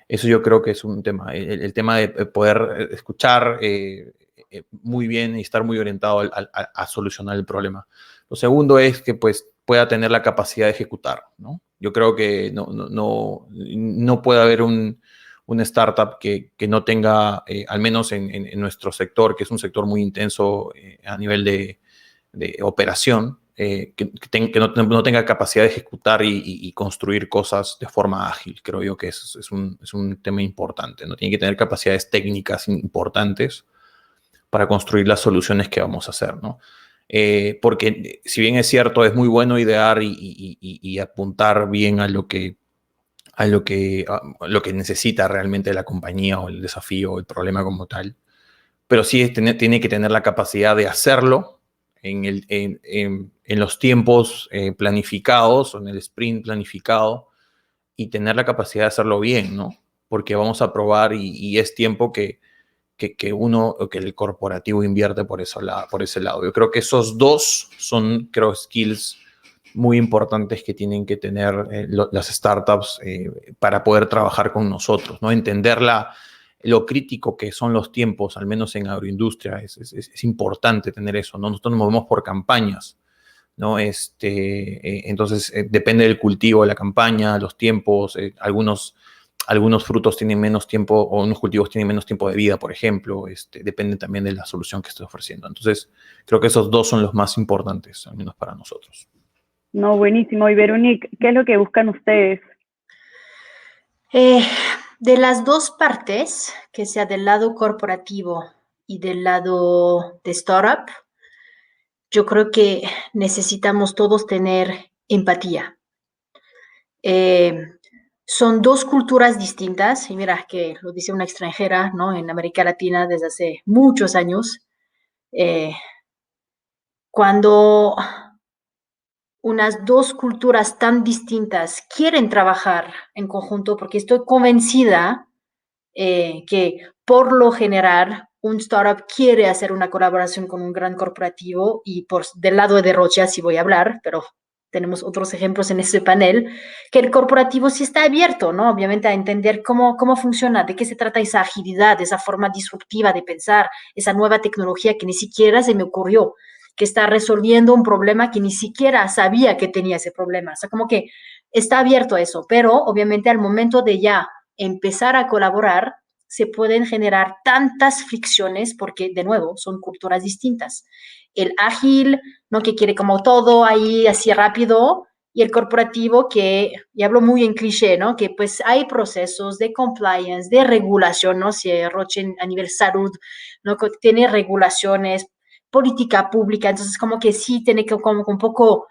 S4: Eso yo creo que es un tema, el tema de poder escuchar muy bien y estar muy orientado a solucionar el problema. Lo segundo es que pues, pueda tener la capacidad de ejecutar, ¿no? Yo creo que no puede haber una startup que no tenga, al menos en nuestro sector, que es un sector muy intenso a nivel de operación, que no tenga capacidad de ejecutar y construir cosas de forma ágil. Creo yo que es un tema importante, ¿no? Tiene que tener capacidades técnicas importantes para construir las soluciones que vamos a hacer, ¿no? Porque si bien es cierto, es muy bueno idear y apuntar bien a lo que necesita realmente la compañía o el desafío o el problema como tal, pero sí tiene que tener la capacidad de hacerlo en los tiempos planificados o en el sprint planificado y tener la capacidad de hacerlo bien, ¿no? Porque vamos a probar y es tiempo que el corporativo invierte por ese lado. Yo creo que esos dos son, skills muy importantes que tienen que tener las startups para poder trabajar con nosotros, ¿no? Entender lo crítico que son los tiempos, al menos en agroindustria, es importante tener eso, ¿no? Nosotros nos movemos por campañas, ¿no? Entonces, depende del cultivo de la campaña, los tiempos, algunos frutos tienen menos tiempo o unos cultivos tienen menos tiempo de vida, por ejemplo. Depende también de la solución que esté ofreciendo. Entonces, creo que esos dos son los más importantes, al menos para nosotros.
S1: No, buenísimo. Y Veronique, ¿qué es lo que buscan ustedes?
S3: De las dos partes, que sea del lado corporativo y del lado de startup, yo creo que necesitamos todos tener empatía. Son dos culturas distintas, y mira que lo dice una extranjera, ¿no? En América Latina desde hace muchos años. Cuando unas dos culturas tan distintas quieren trabajar en conjunto, porque estoy convencida que por lo general un startup quiere hacer una colaboración con un gran corporativo y del lado de Rocha sí voy a hablar, pero tenemos otros ejemplos en este panel, que el corporativo sí está abierto, ¿no? Obviamente a entender cómo funciona, de qué se trata esa agilidad, esa forma disruptiva de pensar, esa nueva tecnología que ni siquiera se me ocurrió, que está resolviendo un problema que ni siquiera sabía que tenía ese problema. O sea, como que está abierto a eso, pero obviamente al momento de ya empezar a colaborar, se pueden generar tantas fricciones porque, de nuevo, son culturas distintas. El ágil, ¿no? Que quiere como todo ahí así rápido, y el corporativo que, y hablo muy en cliché, ¿no? Que pues hay procesos de compliance, de regulación, ¿no? Si Roche a nivel salud, ¿no? Que tiene regulaciones, política pública, entonces como que sí tiene que como un poco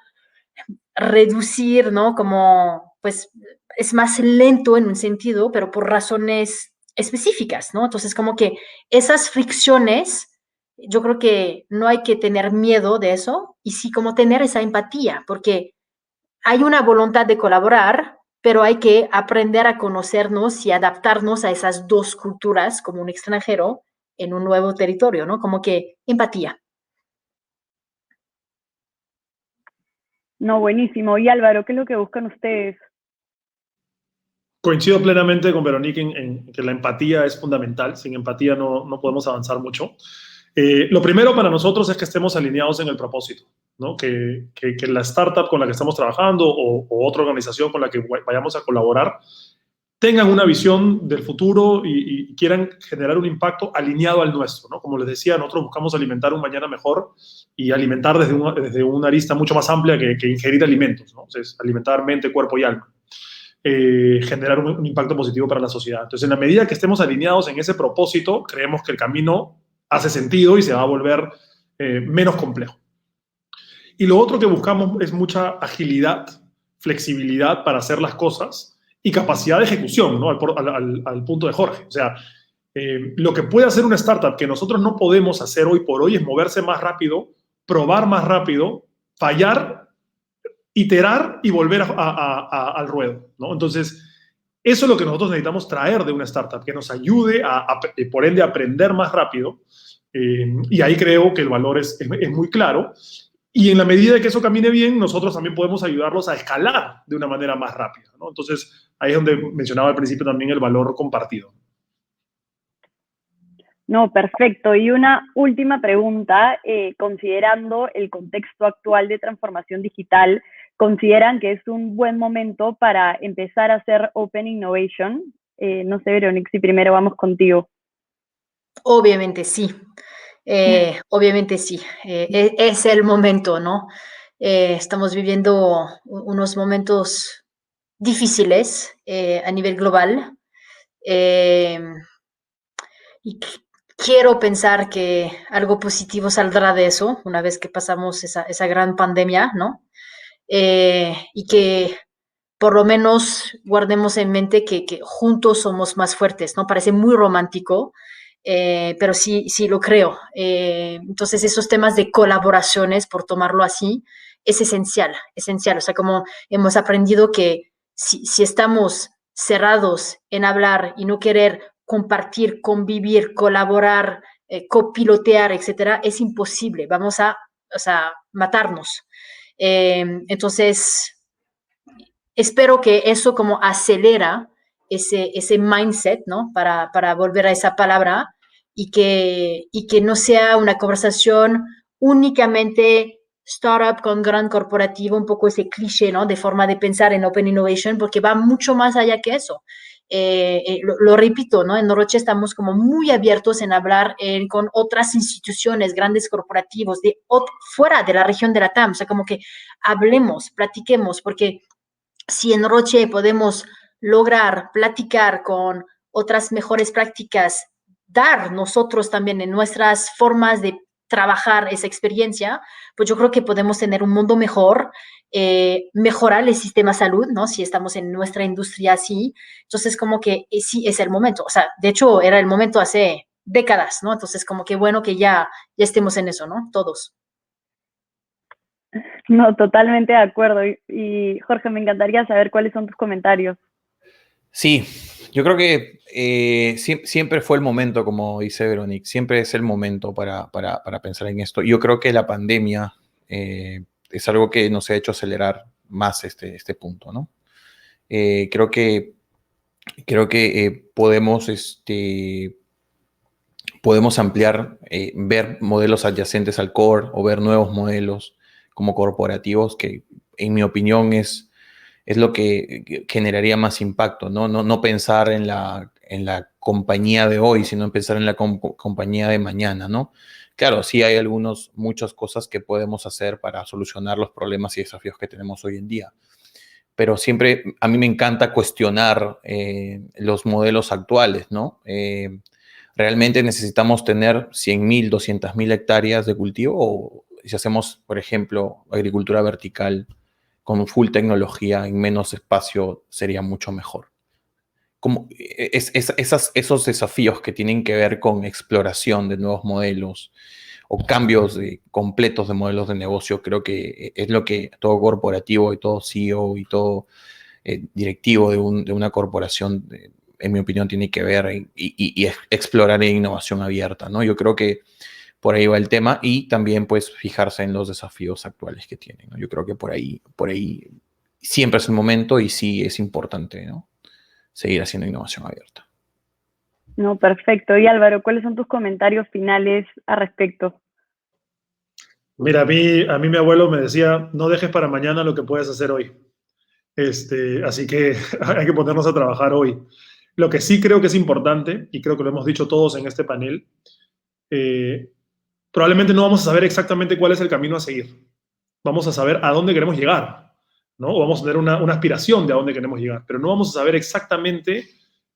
S3: reducir, ¿no? Como, pues, es más lento en un sentido, pero por razones específicas, ¿no? Entonces, como que esas fricciones, yo creo que no hay que tener miedo de eso y sí como tener esa empatía, porque hay una voluntad de colaborar, pero hay que aprender a conocernos y adaptarnos a esas dos culturas como un extranjero en un nuevo territorio, ¿no? Como que empatía.
S1: No, buenísimo. Y Álvaro, ¿qué es lo que buscan ustedes?
S2: Coincido plenamente con Veronique en que la empatía es fundamental. Sin empatía no podemos avanzar mucho. Lo primero para nosotros es que estemos alineados en el propósito, ¿no? Que la startup con la que estamos trabajando o otra organización con la que vayamos a colaborar tengan una visión del futuro y quieran generar un impacto alineado al nuestro, ¿no? Como les decía, nosotros buscamos alimentar un mañana mejor y alimentar desde una arista mucho más amplia que ingerir alimentos, ¿no? Entonces, alimentar mente, cuerpo y alma. Generar un impacto positivo para la sociedad. Entonces, en la medida que estemos alineados en ese propósito, creemos que el camino hace sentido y se va a volver menos complejo. Y lo otro que buscamos es mucha agilidad, flexibilidad para hacer las cosas y capacidad de ejecución, ¿no? Al punto de Jorge. O sea, Lo que puede hacer una startup que nosotros no podemos hacer hoy por hoy es moverse más rápido, probar más rápido, fallar, iterar y volver al ruedo, ¿no? Entonces, eso es lo que nosotros necesitamos traer de una startup, que nos ayude por ende, a aprender más rápido. Y ahí creo que el valor es muy claro. Y en la medida de que eso camine bien, nosotros también podemos ayudarlos a escalar de una manera más rápida, ¿no? Entonces, ahí es donde mencionaba al principio también el valor compartido.
S1: No, perfecto. Y una última pregunta, considerando el contexto actual de transformación digital, ¿consideran que es un buen momento para empezar a hacer Open Innovation? No sé, Veronique, si primero vamos contigo.
S3: Obviamente sí. Obviamente sí. Es el momento, ¿no? Estamos viviendo unos momentos difíciles a nivel global. Y quiero pensar que algo positivo saldrá de eso una vez que pasamos esa gran pandemia, ¿no? Y que por lo menos guardemos en mente que juntos somos más fuertes, ¿no? Parece muy romántico, pero sí lo creo. Entonces esos temas de colaboraciones, por tomarlo así, es esencial. O sea, como hemos aprendido que si estamos cerrados en hablar y no querer compartir, convivir, colaborar, copilotear, etcétera, es imposible. Vamos a, o sea, matarnos. Entonces, espero que eso como acelera ese mindset, ¿no? Para volver a esa palabra y que no sea una conversación únicamente startup con gran corporativo, un poco ese cliché, ¿no? De forma de pensar en Open Innovation, porque va mucho más allá que eso. Lo repito, ¿no? En Noroche estamos como muy abiertos en hablar con otras instituciones, grandes corporativos, fuera de la región de la TAM, o sea, como que hablemos, platiquemos, porque si en Roche podemos lograr platicar con otras mejores prácticas, dar nosotros también en nuestras formas de trabajar esa experiencia, pues yo creo que podemos tener un mundo mejor, mejorar el sistema de salud, ¿no? Si estamos en nuestra industria así. Entonces, como que sí es el momento. O sea, de hecho, era el momento hace décadas, ¿no? Entonces, como que bueno que ya estemos en eso, ¿no? Todos.
S1: No, totalmente de acuerdo. Y Jorge, me encantaría saber cuáles son tus comentarios.
S4: Sí, yo creo que siempre fue el momento, como dice Veronique, siempre es el momento para pensar en esto. Yo creo que la pandemia es algo que nos ha hecho acelerar más este punto, ¿no? Creo que podemos ampliar, ver modelos adyacentes al core o ver nuevos modelos como corporativos que, en mi opinión, es lo que generaría más impacto, ¿no? No pensar en la compañía de hoy, sino en pensar en la compañía de mañana, ¿no? Claro, sí hay muchas cosas que podemos hacer para solucionar los problemas y desafíos que tenemos hoy en día. Pero siempre a mí me encanta cuestionar los modelos actuales, ¿no? ¿Realmente necesitamos tener 100.000, 200.000 hectáreas de cultivo? O si hacemos, por ejemplo, agricultura vertical con full tecnología en menos espacio, sería mucho mejor. Como esos desafíos que tienen que ver con exploración de nuevos modelos o cambios completos de modelos de negocio, creo que es lo que todo corporativo y todo CEO y todo directivo de una corporación, en mi opinión, tiene que ver y explorar en innovación abierta, ¿no? Yo creo que por ahí va el tema y también pues fijarse en los desafíos actuales que tienen, ¿no? Yo creo que por ahí siempre es el momento y sí es importante, ¿no? Seguir haciendo innovación abierta.
S1: No, perfecto. Y Álvaro, ¿cuáles son tus comentarios finales al respecto?
S2: Mira, a mí mi abuelo me decía, no dejes para mañana lo que puedes hacer hoy. Así que hay que ponernos a trabajar hoy. Lo que sí creo que es importante, y creo que lo hemos dicho todos en este panel, probablemente no vamos a saber exactamente cuál es el camino a seguir. Vamos a saber a dónde queremos llegar, ¿no? O vamos a tener una aspiración de a dónde queremos llegar, pero no vamos a saber exactamente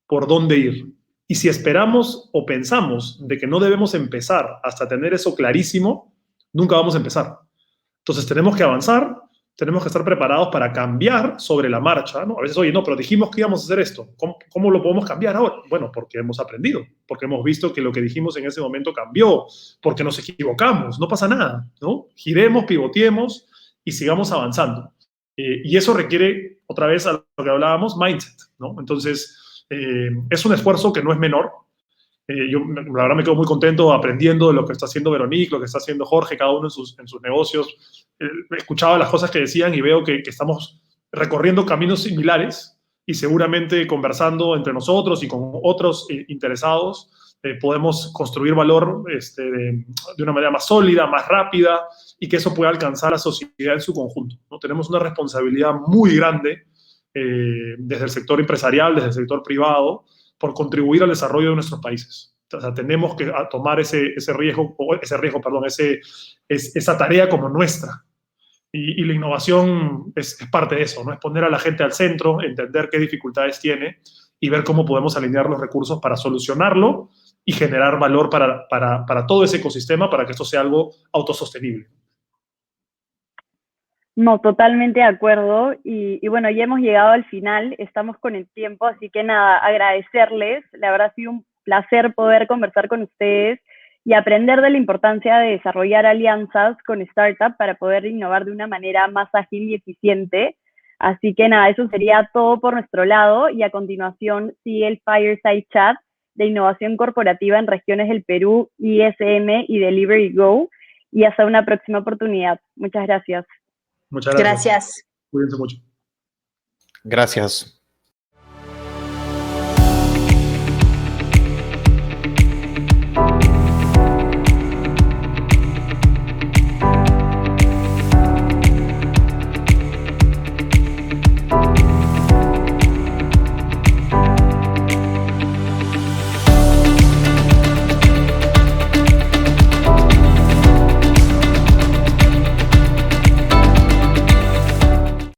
S2: por dónde ir. Y si esperamos o pensamos de que no debemos empezar hasta tener eso clarísimo, nunca vamos a empezar. Entonces tenemos que avanzar, tenemos que estar preparados para cambiar sobre la marcha, ¿no? A veces, oye, no, pero dijimos que íbamos a hacer esto. ¿Cómo lo podemos cambiar ahora? Bueno, porque hemos aprendido, porque hemos visto que lo que dijimos en ese momento cambió, porque nos equivocamos, no pasa nada, ¿no? Giremos, pivoteemos y sigamos avanzando. Y eso requiere, otra vez, a lo que hablábamos, mindset, ¿no? Entonces, es un esfuerzo que no es menor. Yo, la verdad, me quedo muy contento aprendiendo de lo que está haciendo Veronique, lo que está haciendo Jorge, cada uno en sus negocios. Escuchaba las cosas que decían y veo que estamos recorriendo caminos similares y seguramente conversando entre nosotros y con otros interesados podemos construir valor de una manera más sólida, más rápida y que eso pueda alcanzar a la sociedad en su conjunto, ¿no? Tenemos una responsabilidad muy grande desde el sector empresarial, desde el sector privado, por contribuir al desarrollo de nuestros países. O sea, tenemos que tomar esa tarea como nuestra. Y la innovación es parte de eso, ¿no? Es poner a la gente al centro, entender qué dificultades tiene y ver cómo podemos alinear los recursos para solucionarlo y generar valor para todo ese ecosistema para que esto sea algo autosostenible.
S1: No, totalmente de acuerdo. Y bueno, ya hemos llegado al final, estamos con el tiempo, así que nada, agradecerles. La verdad ha sido un placer poder conversar con ustedes y aprender de la importancia de desarrollar alianzas con startups para poder innovar de una manera más ágil y eficiente. Así que nada, eso sería todo por nuestro lado y a continuación sigue el Fireside Chat de innovación corporativa en regiones del Perú, ISM y Delivery Go. Y hasta una próxima oportunidad. Muchas gracias.
S2: Muchas gracias.
S3: Gracias.
S2: Cuídense mucho.
S4: Gracias.